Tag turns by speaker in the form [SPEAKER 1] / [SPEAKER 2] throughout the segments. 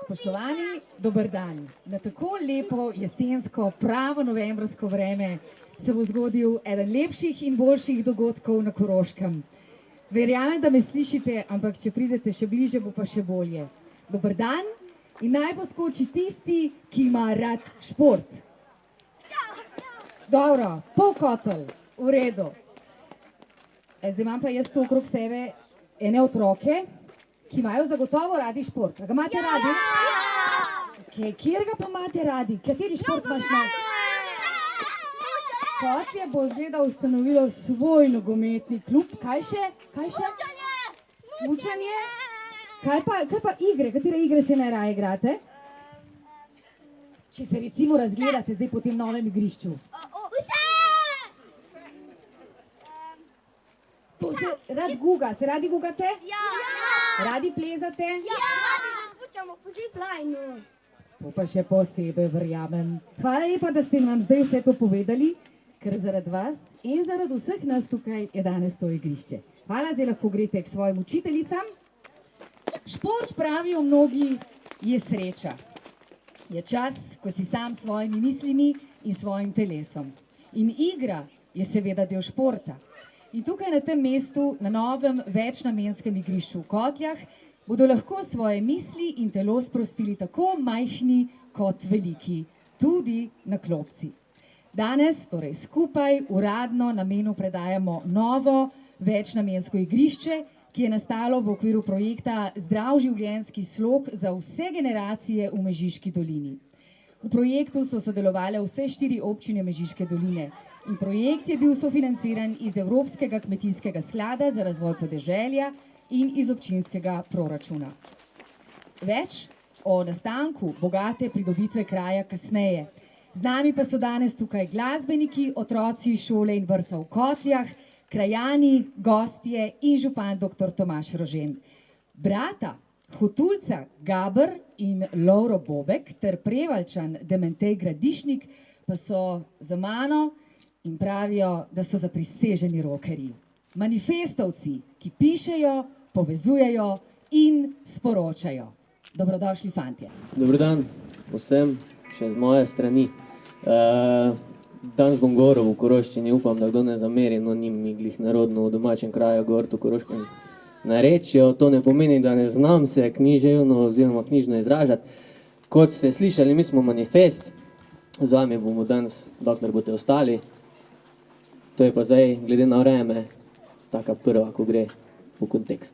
[SPEAKER 1] Spoštovani, dober dan. Na tako lepo jesensko, pravo novembrsko vreme se bo zgodil eden lepših in boljših dogodkov na Koroškem. Verjamem, da me slišite, ampak če pridete še bliže, bo pa še bolje. Dober dan in naj poskoči tisti, ki ima rad šport. Dobro, polkotel, v redu. Zdaj imam pa jaz tu okrog sebe ene otroke, ki imajo zagotovo radi šport. A ga imate radi? Kjer ga pa imate radi? Kateri šport imaš na? Kotje bo zgleda ustanovilo svoj nogometni klub. Kaj še? Smučanje? Kaj pa igre? Katere igre se najraje igrate? Če se recimo razgledate zdaj po tem novem igrišču. To se rad guga. Se radi gugate?
[SPEAKER 2] Ja!
[SPEAKER 1] Radi plezate?
[SPEAKER 2] Ja! Spuščamo po ziplajnu.
[SPEAKER 1] To pa še posebej verjamem. Hvala lepa, da ste nam zdaj vse to povedali, ker zaradi vas in zaradi vseh nas tukaj je danes to igrišče. Hvala, zdaj lahko greste k svojim učiteljicam. Šport, pravijo mnogi, je sreča. Je čas, ko si sam s svojimi mislimi in svojim telesom. In igra je seveda del športa. In tukaj na tem mestu, na novem večnamenskem igrišču v Kotljah, bodo lahko svoje misli in telo sprostili tako majhni kot veliki, tudi na klopci. Danes, torej skupaj, uradno namenu predajamo novo večnamensko igrišče, ki je nastalo v okviru projekta Zdrav življenjski slog za vse generacije v Mežiški dolini. V projektu so sodelovale vse 4 občine Mežiške doline. In projekt je bil sofinanciran iz Evropskega kmetijskega sklada za razvoj podeželja in iz občinskega proračuna. Več o nastanku bogate pridobitve kraja kasneje. Z nami pa so danes tukaj glasbeniki, otroci šole in vrtca v Kotljah, krajani, gostje in župan dr. Tomaž Rožen. Brata, hotulca Gabr in Lovro Bobek ter prevaljčan Dementej Gradišnik pa so za mano in pravijo, da so zapriseženi rokerji. Manifestovci, ki pišejo, povezujejo in sporočajo. Dobrodošli, fantje.
[SPEAKER 3] Dober dan vsem, še z moje strani. Danes bom govoril v koroščini, upam, da kdo ne zameri, no njim mi glih narodno v domačem kraju govoriti v koroškem narečju. To ne pomeni, da ne znam se književno oziroma knjižno izražati. Kot ste slišali, mi smo Manifest, z vami bomo danes, dokler boste ostali. To je pa zdaj, glede na vreme, taka prva, ko gre v kontekst.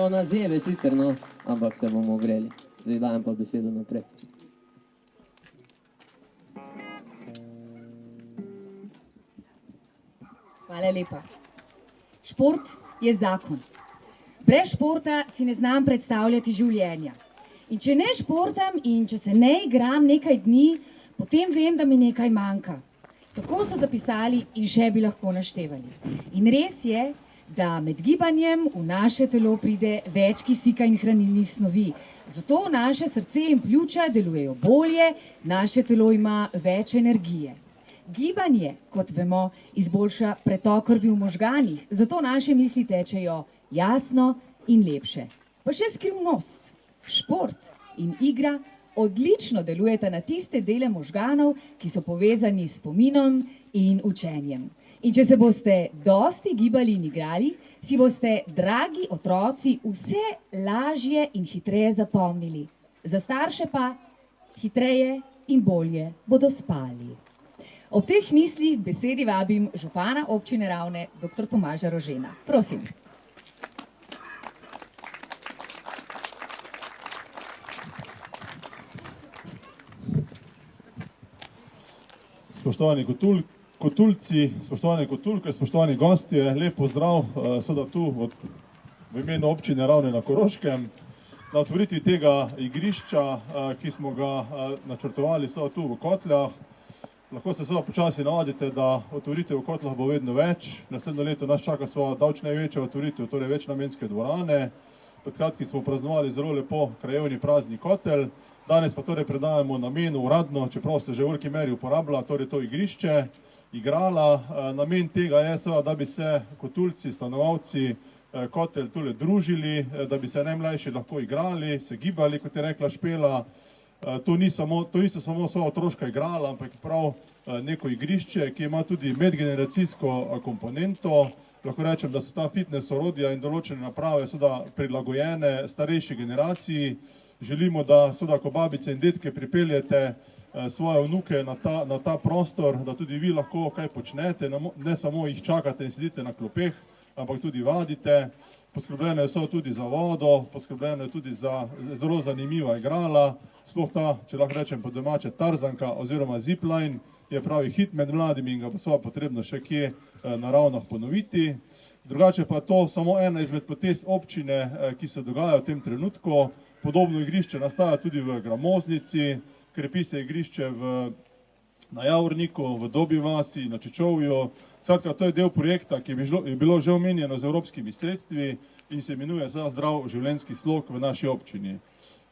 [SPEAKER 3] Malo nas zebe sicer, no, ampak se bomo ogreli. Zdaj dajem pa besedo naprej.
[SPEAKER 1] Hvala lepa. Šport je zakon. Brez športa si ne znam predstavljati življenja. In če ne športam in če se ne igram nekaj dni, potem vem, da mi nekaj manjka. Tako so zapisali in še bi lahko naštevali. In res je, da med gibanjem v naše telo pride več kisika in hranilnih snovi. Zato naše srce in pljuča delujejo bolje, naše telo ima več energije. Gibanje, kot vemo, izboljša pretok krvi v možganih, zato naše misli tečejo jasno in lepše. Pa še skrivnost. Šport in igra odlično delujeta na tiste dele možganov, ki so povezani s spominom in učenjem. In če se boste dosti gibali in igrali, si boste, dragi otroci, vse lažje in hitreje zapomnili. Za starše pa hitreje in bolje bodo spali. Ob teh mislih k besedi vabim župana občine Ravne, dr. Tomaža Rožena. Prosim.
[SPEAKER 4] Spoštovani kotulci, spoštovane kotulke, spoštovani gostje, lep pozdrav, seveda tu v imenu občine Ravne na Koroškem. Na otvoritvi tega igrišča, ki smo ga načrtovali seveda tu v Kotljah, lahko se seveda počasi navadite, da otvoritev v Kotljah bo vedno več. Naslednjo leto nas čaka svoja davč največja otvoritev, torej večnamenske dvorane. Pred kratkim smo praznovali zelo lepo krajevni prazni Kotelj. Danes pa torej predajamo namenu uradno, čeprav se že v veliki meri uporablja, torej to igrišče, igrala. Namen tega je seveda, da bi se kotulci, stanovalci Kotelj tule družili, da bi se najmlajši lahko igrali, se gibali, kot je rekla Špela. To niso samo svoja otroška igrala, ampak prav neko igrišče, ki ima tudi medgeneracijsko komponento. Lahko rečem, da so ta fitness orodja in določene naprave seveda prilagojene starejši generaciji. Želimo, da seveda, ko babice in detke pripeljete svoje vnuke na ta prostor, da tudi vi lahko kaj počnete, ne samo jih čakate in sedite na klopeh, ampak tudi vadite. Poskrbljeno je tudi za vodo, poskrbljeno je tudi za zelo zanimiva igrala. Sploh ta, če lahko rečem po domače, tarzanka oziroma zipline je pravi hit med mladimi in ga bo seveda potrebno še kje na Ravnah ponoviti. Drugače pa to samo ena izmed potez občine, ki se dogaja v tem trenutku. Podobno igrišče nastaja tudi v Gramoznici, krepi se igrišče na Javorniku, v Dobji vasi, na Čečovju. Skratka, to je del projekta, ki je bilo že omenjeno z evropskimi sredstvi in se imenuje Zdrav življenjski slog v naši občini.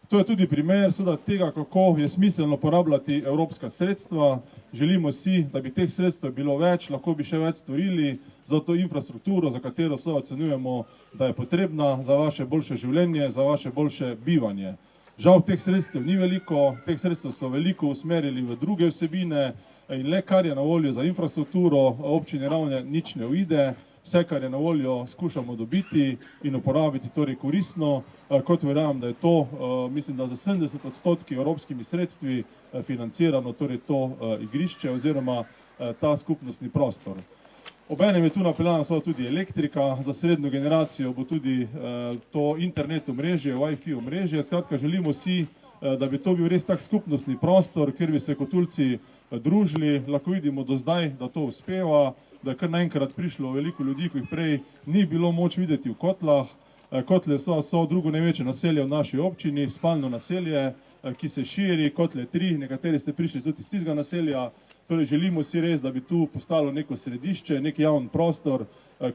[SPEAKER 4] To je tudi primer tega, kako je smiselno porabljati evropska sredstva. Želimo si, da bi teh sredstev bilo več, lahko bi še več storili za to infrastrukturo, za katero ocenjujemo, da je potrebna za vaše boljše življenje, za vaše boljše bivanje. Žal teh sredstev ni veliko, teh sredstev so veliko usmerili v druge vsebine in le kar je na voljo za infrastrukturo občine Ravne nič ne uide. Vse, kar je na voljo, skušamo dobiti in uporabiti torej koristno, kot verjamem, da je to, mislim, da za 70% evropskimi sredstvi financirano torej to igrišče oziroma ta skupnostni prostor. Obenem je tu napeljana tudi elektrika, za srednjo generacijo bo tudi to internet omrežje, Wi-Fi omrežje. Skratka, želimo si, da bi to bil res tak skupnostni prostor, kjer bi se kotulci družili. Lahko vidimo do zdaj, da to uspeva, da je kar naenkrat prišlo veliko ljudi, ki jih prej ni bilo moč videti v Kotlah. Kotlje so drugo največje naselje v naši občini, spalno naselje, ki se širi, Kotlje 3, nekateri ste prišli tudi iz tistega naselja. Torej želimo si res, da bi tu postalo neko središče, nek javni prostor,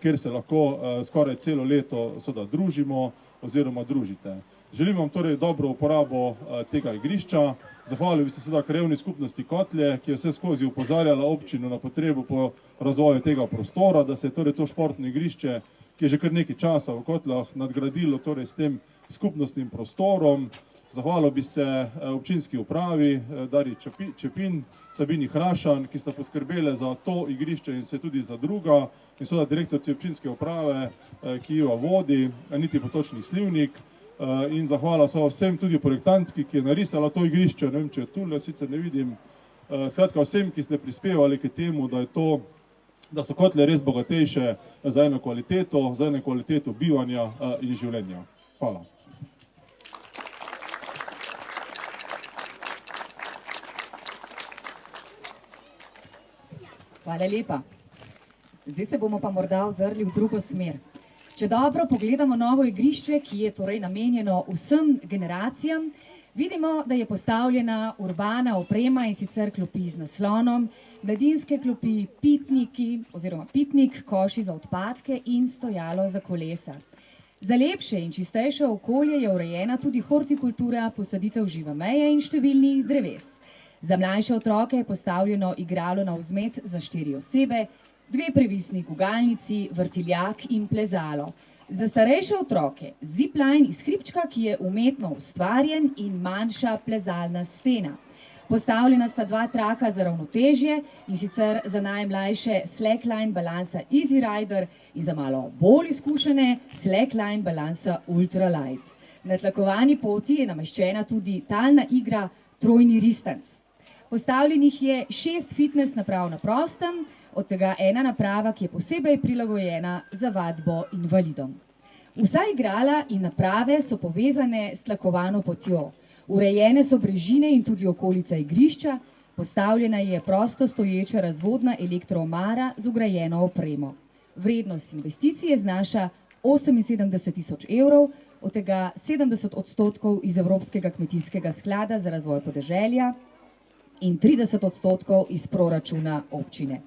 [SPEAKER 4] kjer se lahko skoraj celo leto družimo oziroma družite. Želim vam torej dobro uporabo tega igrišča. Zahvalil bi se krajevni skupnosti Kotlje, ki je vse skozi opozarjala občino na potrebo po razvoju tega prostora, da se je torej to športno igrišče, ki je že kar nekaj časa v Kotlah, nadgradilo torej s tem skupnostnim prostorom. Zahvalil bi se občinski upravi, Darji Čepin, Sabini Hrašan, ki sta poskrbele za to igrišče in se tudi za druga, in seveda direktorci občinske uprave, ki jo vodi, Aniti Potočnik Slivnik. In zahvala vsem tudi projektantki, ki je narisala to igrišče, ne vem, če je tule, sicer ne vidim. Skratka, vsem, ki ste prispevali k temu, da so Kotlje res bogatejše za eno kvaliteto bivanja in življenja. Hvala.
[SPEAKER 1] Hvala lepa. Zdaj se bomo pa morda ozrli v drugo smer. Če dobro pogledamo novo igrišče, ki je torej namenjeno vsem generacijam, vidimo, da je postavljena urbana oprema in sicer klopi z naslonom, mladinske klopi, pitniki oziroma pitnik, koši za odpadke in stojalo za kolesa. Za lepše in čistejše okolje je urejena tudi hortikultura, posaditev žive meje in številnih dreves. Za mlajše otroke je postavljeno igralo na vzmet za 4 osebe, 2 previsni gugalnici, vrtiljak in plezalo. Za starejše otroke zipline iz hribčka, ki je umetno ustvarjen, in manjša plezalna stena. Postavljena sta 2 traka za ravnotežje, in sicer za najmlajše slackline balansa Easy Rider in za malo bolj izkušene slackline balansa Ultralight. Na tlakovani poti je nameščena tudi talna igra trojni ristanc. Postavljenih je 6 fitness naprav na prostem, od tega 1 naprava, ki je posebej prilagojena za vadbo invalidom. Vsa igrala in naprave so povezane s tlakovano potjo. Urejene so brežine in tudi okolica igrišča, postavljena je prosto stoječa razvodna elektroomara z vgrajeno opremo. Vrednost investicije znaša 78 000 evrov, od tega 70% iz Evropskega kmetijskega sklada za razvoj podeželja in 30% iz proračuna občine.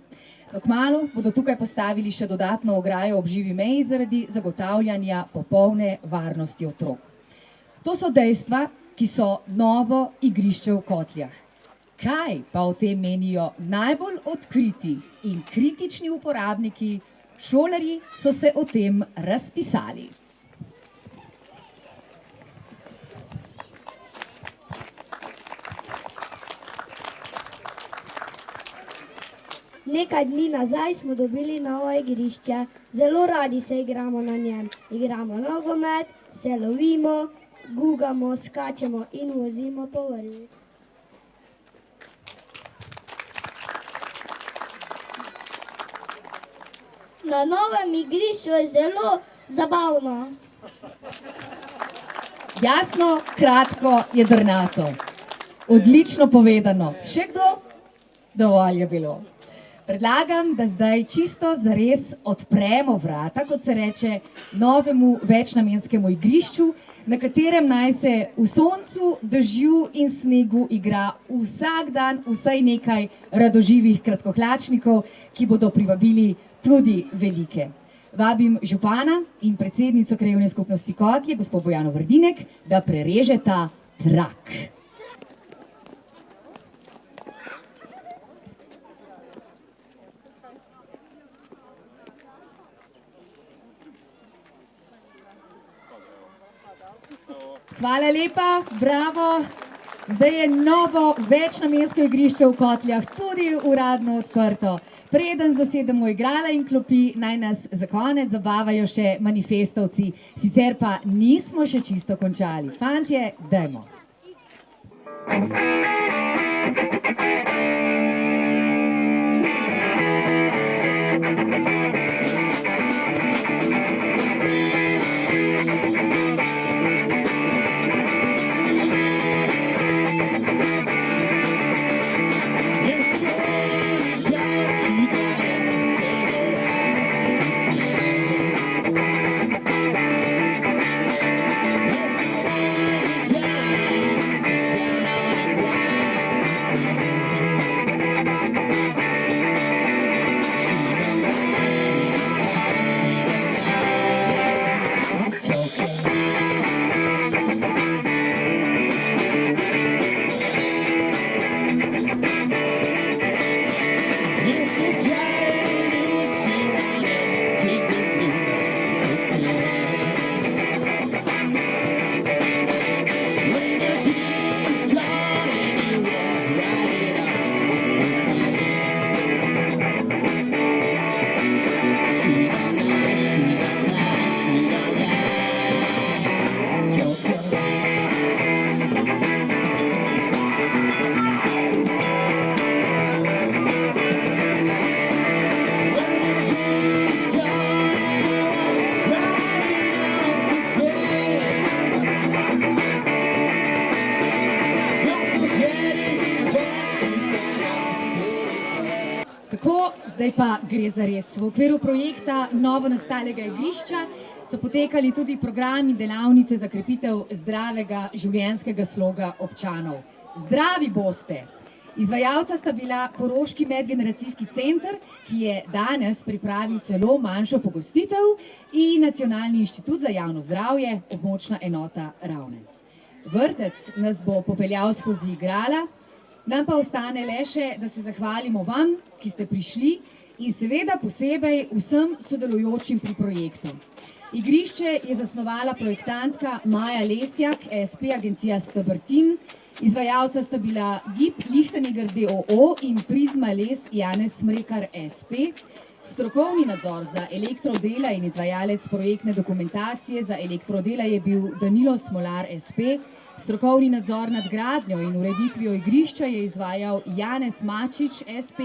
[SPEAKER 1] Kmalu bodo tukaj postavili še dodatno ograjo ob živi meji zaradi zagotavljanja popolne varnosti otrok. To so dejstva, ki so novo igrišče v Kotljah. Kaj pa o tem menijo najbolj odkriti in kritični uporabniki? Šolarji so se o tem razpisali.
[SPEAKER 2] Nekaj dni nazaj smo dobili novo igrišče. Zelo radi se igramo na njem. Igramo nogomet, se lovimo, gugamo, skačemo in vozimo po vrvi. Na novem igrišču je zelo zabavno.
[SPEAKER 1] Jasno, kratko, jedrnato. Odlično povedano. Še kdo? Dovolj je bilo. Predlagam, da zdaj čisto zares odpremo vrata, kot se reče, novemu večnamenskemu igrišču, na katerem naj se v soncu, dežju in snegu igra vsak dan vsaj nekaj radoživih kratkohlačnikov, ki bodo privabili tudi velike. Vabim župana in predsednico Krajevne skupnosti Kotlje, gospod Bojano Vrdinek, da prereže ta trak. Hvala lepa, bravo. Zdaj je novo večnamensko igrišče v Kotljah tudi uradno odprto. Preden zasedemo igrala in klopi, naj nas za konec zabavajo še manifestovci. Sicer pa nismo še čisto končali. Fantje, dajmo. Tako, zdaj pa gre za res. V okviru projekta novo nastalega igrišča so potekali tudi programi delavnice za krepitev zdravega življenjskega sloga občanov. Zdravi boste! Izvajalca sta bila Koroški medgeneracijski center, ki je danes pripravil celo manjšo pogostitev, in Nacionalni inštitut za javno zdravje, območna enota Ravne. Vrtec nas bo popeljal skozi igrala, nam pa ostane le še, da se zahvalimo vam, ki ste prišli, in seveda posebej vsem sodelujočim pri projektu. Igrišče je zasnovala projektantka Maja Lesjak, SP Agencija Stebertin, izvajalca sta bila GIP Lichtenegger d.o.o. in Prizma Les Janez Smrekar SP, strokovni nadzor za elektrodela in izvajalec projektne dokumentacije za elektrodela je bil Danilo Smolar SP, strokovni nadzor nad gradnjo in ureditvijo igrišča je izvajal Janez Mačič SP,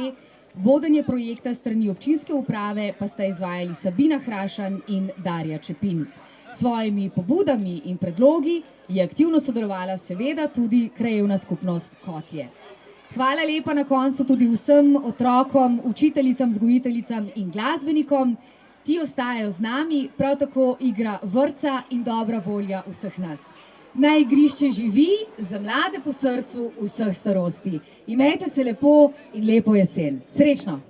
[SPEAKER 1] vodenje projekta strani občinske uprave pa sta izvajali Sabina Hrašan in Darja Čepin. S svojimi pobudami in predlogi je aktivno sodelovala seveda tudi krajevna skupnost Kotje. Hvala lepa na koncu tudi vsem otrokom, učiteljicam, vzgojiteljicam in glasbenikom. Ti ostajajo z nami, prav tako igra vrtca in dobra volja vseh nas. Naj igrišče živi, za mlade po srcu vseh starosti. Imejte se lepo in lepo jesen. Srečno!